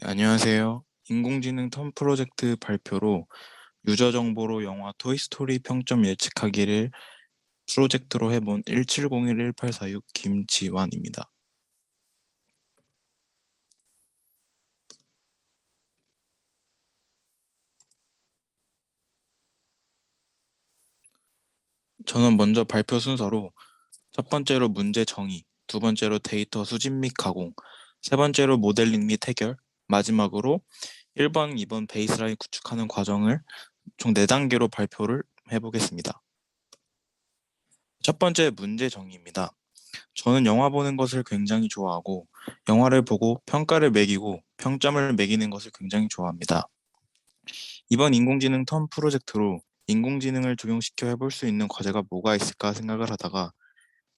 안녕하세요. 인공지능 텀 프로젝트 발표로 유저 정보로 영화 토이스토리 평점 예측하기를 프로젝트로 해본 1701-1846 김지완입니다. 저는 먼저 발표 순서로 첫 번째로 문제 정의, 두 번째로 데이터 수집 및 가공, 세 번째로 모델링 및 해결, 마지막으로 1번, 2번 베이스라인 구축하는 과정을 총 4단계로 발표를 해보겠습니다. 첫 번째 문제 정의입니다. 저는 영화 보는 것을 굉장히 좋아하고 영화를 보고 평가를 매기고 평점을 매기는 것을 굉장히 좋아합니다. 이번 인공지능 텀 프로젝트로 인공지능을 적용시켜 해볼 수 있는 과제가 뭐가 있을까 생각을 하다가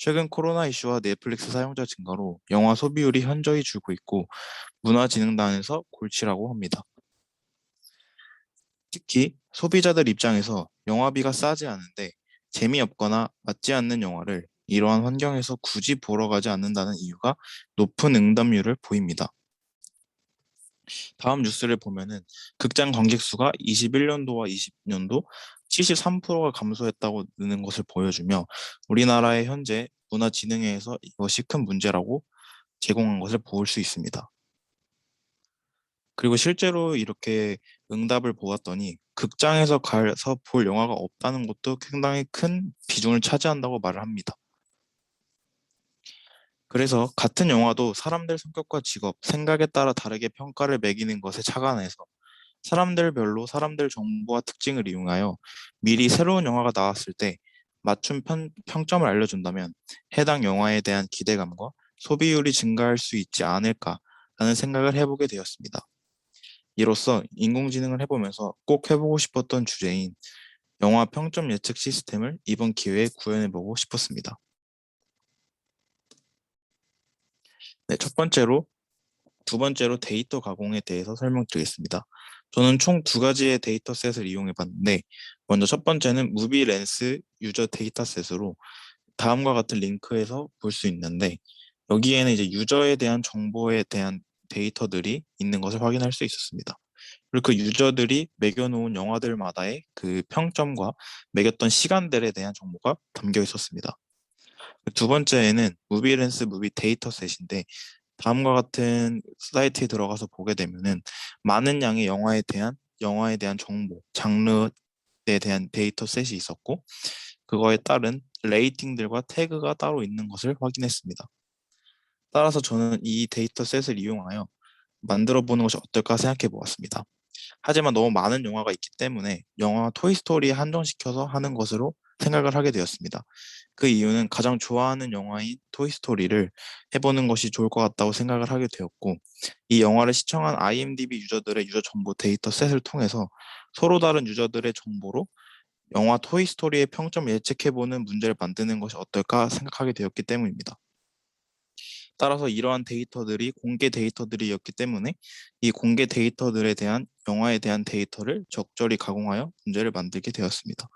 최근 코로나 이슈와 넷플릭스 사용자 증가로 영화 소비율이 현저히 줄고 있고 문화진흥단에서 골치라고 합니다. 특히 소비자들 입장에서 영화비가 싸지 않은데 재미없거나 맞지 않는 영화를 이러한 환경에서 굳이 보러 가지 않는다는 이유가 높은 응답률을 보입니다. 다음 뉴스를 보면은 극장 관객 수가 21년도와 20년도 73%가 감소했다고 느는 것을 보여주며 우리나라의 현재 문화진흥회에서 이것이 큰 문제라고 제공한 것을 볼 수 있습니다. 그리고 실제로 이렇게 응답을 보았더니 극장에서 가서 볼 영화가 없다는 것도 상당히 큰 비중을 차지한다고 말을 합니다. 그래서 같은 영화도 사람들 성격과 직업, 생각에 따라 다르게 평가를 매기는 것에 착안해서 사람들별로 사람들 정보와 특징을 이용하여 미리 새로운 영화가 나왔을 때 맞춤 평점을 알려준다면 해당 영화에 대한 기대감과 소비율이 증가할 수 있지 않을까라는 생각을 해보게 되었습니다. 이로써 인공지능을 해보면서 꼭 해보고 싶었던 주제인 영화 평점 예측 시스템을 이번 기회에 구현해보고 싶었습니다. 네, 두 번째로 데이터 가공에 대해서 설명드리겠습니다. 저는 총 두 가지의 데이터셋을 이용해 봤는데, 먼저 첫 번째는 무비랜스 유저 데이터셋으로 다음과 같은 링크에서 볼 수 있는데, 여기에는 이제 유저에 대한 정보에 대한 데이터들이 있는 것을 확인할 수 있었습니다. 그리고 그 유저들이 매겨놓은 영화들마다의 그 평점과 매겼던 시간들에 대한 정보가 담겨 있었습니다. 두 번째에는 무비랜스 무비 데이터셋인데 다음과 같은 사이트에 들어가서 보게 되면은 많은 양의 영화에 대한 정보, 장르에 대한 데이터셋이 있었고 그거에 따른 레이팅들과 태그가 따로 있는 것을 확인했습니다. 따라서 저는 이 데이터셋을 이용하여 만들어 보는 것이 어떨까 생각해 보았습니다. 하지만 너무 많은 영화가 있기 때문에 영화 토이스토리에 한정시켜서 하는 것으로 생각을 하게 되었습니다. 그 이유는 가장 좋아하는 영화인 토이스토리를 해보는 것이 좋을 것 같다고 생각을 하게 되었고, 이 영화를 시청한 IMDb 유저들의 유저 정보 데이터셋을 통해서 서로 다른 유저들의 정보로 영화 토이스토리의 평점 예측해보는 문제를 만드는 것이 어떨까 생각하게 되었기 때문입니다. 따라서 이러한 데이터들이 공개 데이터들이었기 때문에 이 공개 데이터들에 대한 영화에 대한 데이터를 적절히 가공하여 문제를 만들게 되었습니다.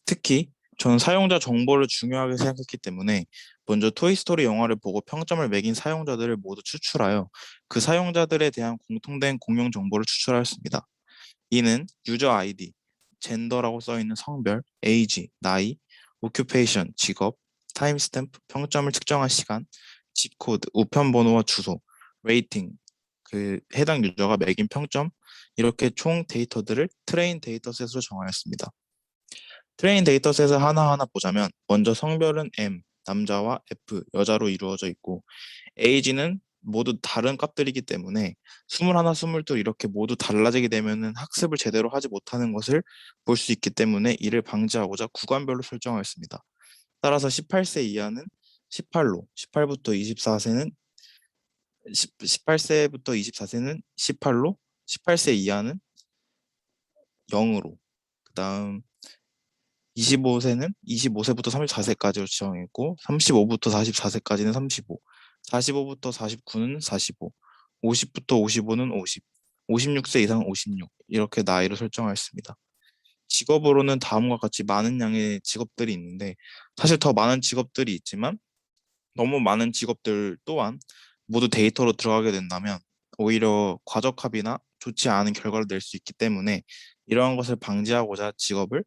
특히 저는 사용자 정보를 중요하게 생각했기 때문에 먼저 토이스토리 영화를 보고 평점을 매긴 사용자들을 모두 추출하여 그 사용자들에 대한 공통된 공용 정보를 추출하였습니다. 이는 유저 아이디, 젠더라고 써있는 성별, 에이지, 나이, 오큐페이션, 직업, 타임스탬프, 평점을 측정한 시간, 집코드, 우편번호와 주소, 레이팅, 그 해당 유저가 매긴 평점, 이렇게 총 데이터들을 트레인 데이터셋으로 정하였습니다. 트레인 데이터셋을 하나하나 보자면 먼저 성별은 M, 남자와 F, 여자로 이루어져 있고 에이지는 모두 다른 값들이기 때문에 21, 22 이렇게 모두 달라지게 되면은 학습을 제대로 하지 못하는 것을 볼 수 있기 때문에 이를 방지하고자 구간별로 설정하였습니다. 따라서 18세 이하는 18로, 18부터 24세는 18세부터 24세는 18로, 18세 이하는 0으로, 그다음 25세는 25세부터 34세까지로 지정했고 35부터 44세까지는 35, 45부터 49는 45, 50부터 55는 50, 56세 이상은 56 이렇게 나이를 설정하였습니다. 직업으로는 다음과 같이 많은 양의 직업들이 있는데 사실 더 많은 직업들이 있지만 너무 많은 직업들 또한 모두 데이터로 들어가게 된다면 오히려 과적합이나 좋지 않은 결과를 낼 수 있기 때문에 이러한 것을 방지하고자 직업을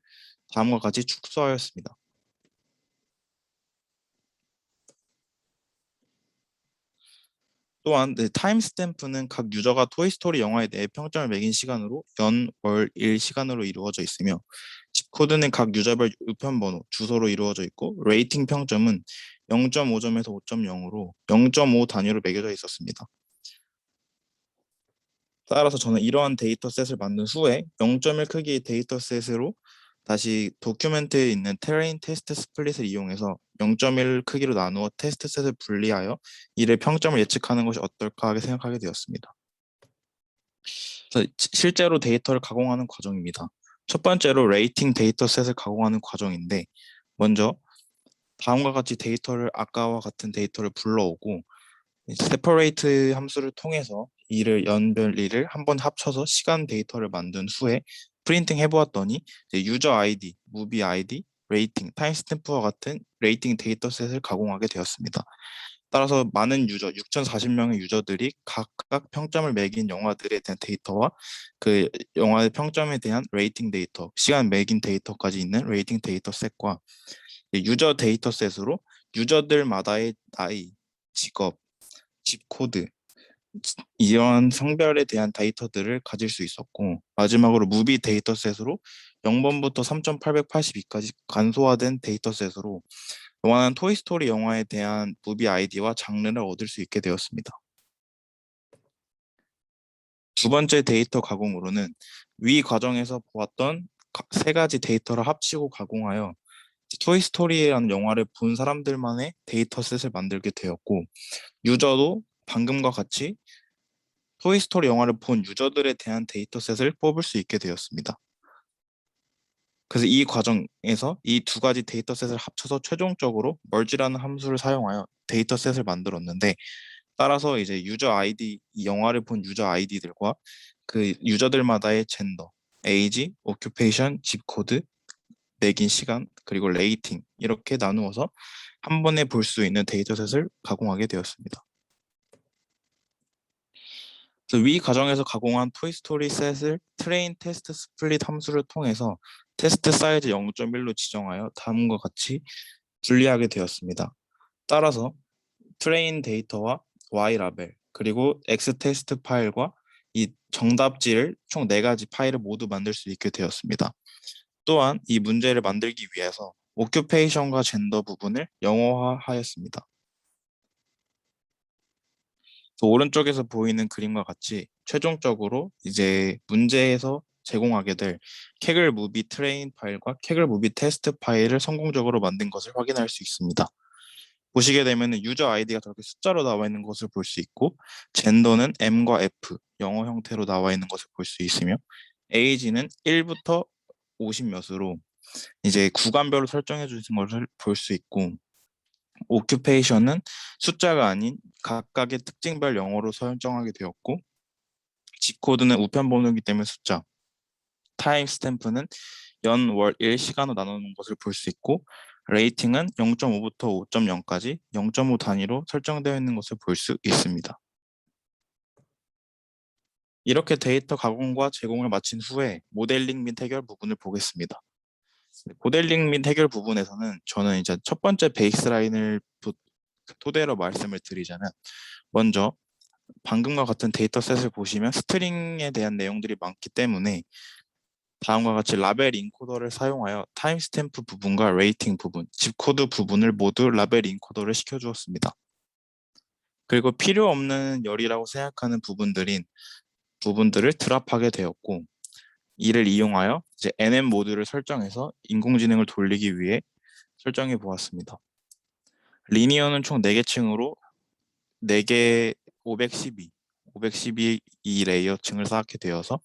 다음과 같이 축소하였습니다. 또한 타임스탬프는 각 유저가 토이스토리 영화에 대해 평점을 매긴 시간으로 연, 월, 일 시간으로 이루어져 있으며 집코드는 각 유저별 우편번호, 주소로 이루어져 있고 레이팅 평점은 0.5점에서 5.0으로 0.5 단위로 매겨져 있었습니다. 따라서 저는 이러한 데이터셋을 만든 후에 0.1 크기의 데이터셋으로 다시 도큐멘트에 있는 테레인 테스트 스플릿을 이용해서 0.1 크기로 나누어 테스트셋을 분리하여 이를 평점을 예측하는 것이 어떨까 하게 생각하게 되었습니다. 그래서 실제로 데이터를 가공하는 과정입니다. 첫 번째로 레이팅 데이터셋을 가공하는 과정인데 먼저 다음과 같이 데이터를 아까와 같은 데이터를 불러오고 separate 함수를 통해서 이를 연별리를 한번 합쳐서 시간 데이터를 만든 후에 프린팅 해보았더니 유저 아이디, 무비 아이디, 레이팅, 타임스탬프와 같은 레이팅 데이터셋을 가공하게 되었습니다. 따라서 많은 유저, 6,040명의 유저들이 각각 평점을 매긴 영화들에 대한 데이터와 그 영화의 평점에 대한 레이팅 데이터, 시간 매긴 데이터까지 있는 레이팅 데이터셋과 유저 데이터셋으로 유저들마다의 나이, 직업, 집 코드, 이러한 성별에 대한 데이터들을 가질 수 있었고 마지막으로 무비 데이터셋으로 0번부터 3,882까지 간소화된 데이터셋으로 원하는 토이스토리 영화에 대한 무비 아이디와 장르를 얻을 수 있게 되었습니다. 두 번째 데이터 가공으로는 위 과정에서 보았던 세 가지 데이터를 합치고 가공하여 토이스토리라는 영화를 본 사람들만의 데이터셋을 만들게 되었고 유저도 방금과 같이 토이스토리 영화를 본 유저들에 대한 데이터셋을 뽑을 수 있게 되었습니다. 그래서 이 과정에서 이 두 가지 데이터셋을 합쳐서 최종적으로 merge라는 함수를 사용하여 데이터셋을 만들었는데 따라서 이제 유저 아이디, 이 영화를 본 유저 아이디들과 그 유저들마다의 젠더, 에이지, 오큐페이션, 집 코드, 매긴 시간, 그리고 레이팅 이렇게 나누어서 한 번에 볼 수 있는 데이터셋을 가공하게 되었습니다. 그래서 위 과정에서 가공한 토이스토리 셋을 트레인 테스트 스플릿 함수를 통해서 테스트 사이즈 0.1로 지정하여 다음과 같이 분리하게 되었습니다. 따라서 트레인 데이터와 Y 라벨 그리고 X 테스트 파일과 이 정답지를 총 4가지 파일을 모두 만들 수 있게 되었습니다. 또한 이 문제를 만들기 위해서 오큐페이션과 젠더 부분을 영어화하였습니다. 오른쪽에서 보이는 그림과 같이 최종적으로 이제 문제에서 제공하게 될 캐글 무비 트레인 파일과 캐글 무비 테스트 파일을 성공적으로 만든 것을 확인할 수 있습니다. 보시게 되면 유저 아이디가 저렇게 숫자로 나와 있는 것을 볼 수 있고 젠더는 M과 F 영어 형태로 나와 있는 것을 볼 수 있으며 에이지는 1부터 50 몇으로 이제 구간별로 설정해 주신 것을 볼 수 있고 오큐페이션은 숫자가 아닌 각각의 특징별 영어로 설정하게 되었고 G코드는 우편 번호이기 때문에 숫자, 타임 스탬프는 연, 월, 일 시간으로 나누는 것을 볼 수 있고 레이팅은 0.5부터 5.0까지 0.5 단위로 설정되어 있는 것을 볼 수 있습니다. 이렇게 데이터 가공과 제공을 마친 후에 모델링 및 해결 부분을 보겠습니다. 모델링 및 해결 부분에서는 저는 이제 첫 번째 베이스라인을 토대로 말씀을 드리자면 먼저 방금과 같은 데이터셋을 보시면 스트링에 대한 내용들이 많기 때문에 다음과 같이 라벨 인코더를 사용하여 타임스탬프 부분과 레이팅 부분, 집코드 부분을 모두 라벨 인코더를 시켜주었습니다. 그리고 필요 없는 열이라고 생각하는 부분들을 드랍하게 되었고 이를 이용하여 이제 NM 모드를 설정해서 인공지능을 돌리기 위해 설정해 보았습니다. 리니어는 총 4개 층으로 4개 512 레이어 층을 쌓게 되어서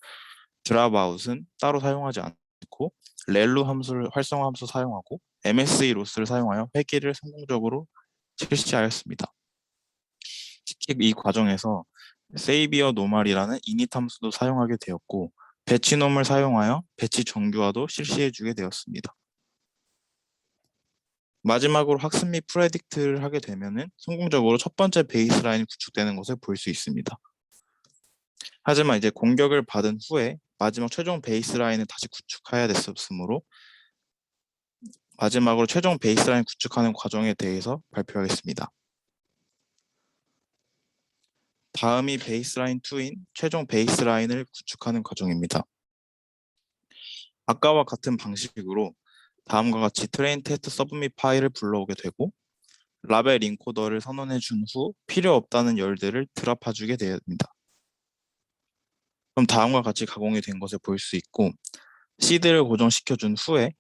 드랍아웃은 따로 사용하지 않고 렐루 함수를 활성화 함수 사용하고 MSE 로스를 사용하여 회귀를 성공적으로 실시하였습니다. 특히 이 과정에서 세이비어 노말이라는 이닛 함수도 사용하게 되었고 배치놈을 사용하여 배치 정규화도 실시해주게 되었습니다. 마지막으로 학습 및 프레딕트를 하게 되면은 성공적으로 첫 번째 베이스라인이 구축되는 것을 볼 수 있습니다. 하지만 이제 공격을 받은 후에 마지막 최종 베이스라인을 다시 구축해야 됐었으므로 마지막으로 최종 베이스라인 구축하는 과정에 대해서 발표하겠습니다. 다음이 베이스라인 2인 최종 베이스라인을 구축하는 과정입니다. 아까와 같은 방식으로 다음과 같이 트레인 테스트 서브밋 파일을 불러오게 되고 라벨 인코더를 선언해 준 후 필요 없다는 열들을 드랍해 주게 됩니다. 그럼 다음과 같이 가공이 된 것을 볼 수 있고 시드를 고정시켜 준 후에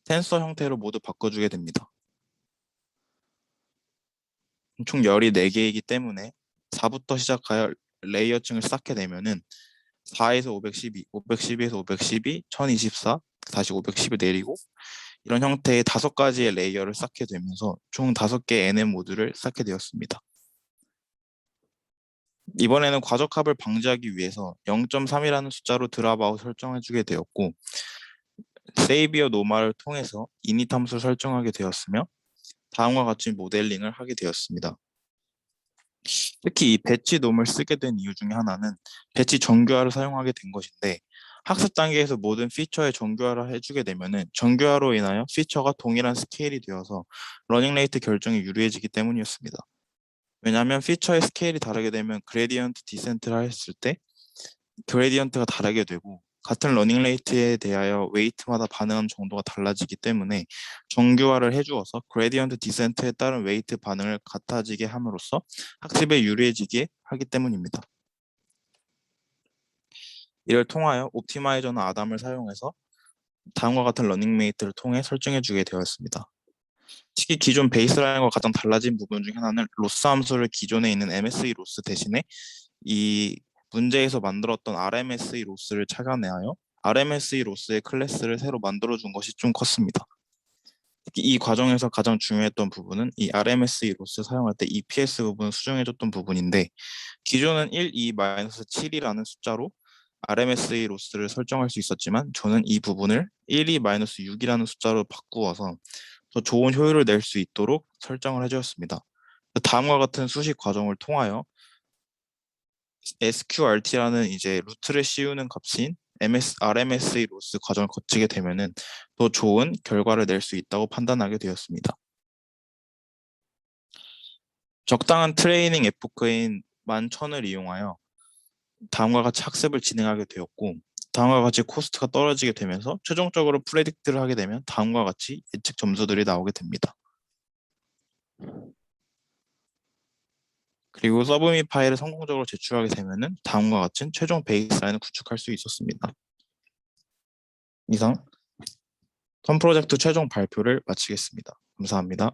텐서 형태로 모두 바꿔주게 됩니다. 총 열이 4개이기 때문에 4부터 시작하여 레이어층을 쌓게 되면은 4에서 512, 512에서 512, 1024, 다시 510을 내리고 이런 형태의 5가지의 레이어를 쌓게 되면서 총 5개의 NM 모듈을 쌓게 되었습니다. 이번에는 과적합을 방지하기 위해서 0.3이라는 숫자로 드랍아웃 설정해주게 되었고 세이비어 노마를 통해서 이닛 함수를 설정하게 되었으며 다음과 같이 모델링을 하게 되었습니다. 특히 이 배치 놈을 쓰게 된 이유 중에 하나는 배치 정규화를 사용하게 된 것인데 학습 단계에서 모든 피처에 정규화를 해주게 되면은 정규화로 인하여 피처가 동일한 스케일이 되어서 러닝 레이트 결정이 유리해지기 때문이었습니다. 왜냐하면 피처의 스케일이 다르게 되면 그레디언트 디센트를 했을 때 그레디언트가 다르게 되고 같은 러닝 레이트에 대하여 웨이트마다 반응하는 정도가 달라지기 때문에 정규화를 해주어서 그레디언트 디센트에 따른 웨이트 반응을 같아지게 함으로써 학습에 유리해지게 하기 때문입니다. 이를 통하여 옵티마이저나 아담을 사용해서 다음과 같은 러닝 메이트를 통해 설정해 주게 되었습니다. 특히 기존 베이스라인과 가장 달라진 부분 중 하나는 로스 함수를 기존에 있는 MSE 로스 대신에 이 문제에서 만들었던 RMSE 로스를 착안하여 RMSE 로스의 클래스를 새로 만들어준 것이 좀 컸습니다. 특히 이 과정에서 가장 중요했던 부분은 이 RMSE 로스 사용할 때 EPS 부분을 수정해줬던 부분인데 기존은 1, 2, 7이라는 숫자로 RMSE 로스를 설정할 수 있었지만 저는 이 부분을 1, 2, 6이라는 숫자로 바꾸어서 더 좋은 효율을 낼 수 있도록 설정을 해주었습니다. 다음과 같은 수식 과정을 통하여 SQRT라는 이제 루트를 씌우는 값인 RMSE 로스 과정을 거치게 되면은 더 좋은 결과를 낼 수 있다고 판단하게 되었습니다. 적당한 트레이닝 에포크인 11,000을 이용하여 다음과 같이 학습을 진행하게 되었고 다음과 같이 코스트가 떨어지게 되면서 최종적으로 프레딕트를 하게 되면 다음과 같이 예측 점수들이 나오게 됩니다. 그리고 서브밋 파일을 성공적으로 제출하게 되면은 다음과 같은 최종 베이스라인을 구축할 수 있었습니다. 이상 턴 프로젝트 최종 발표를 마치겠습니다. 감사합니다.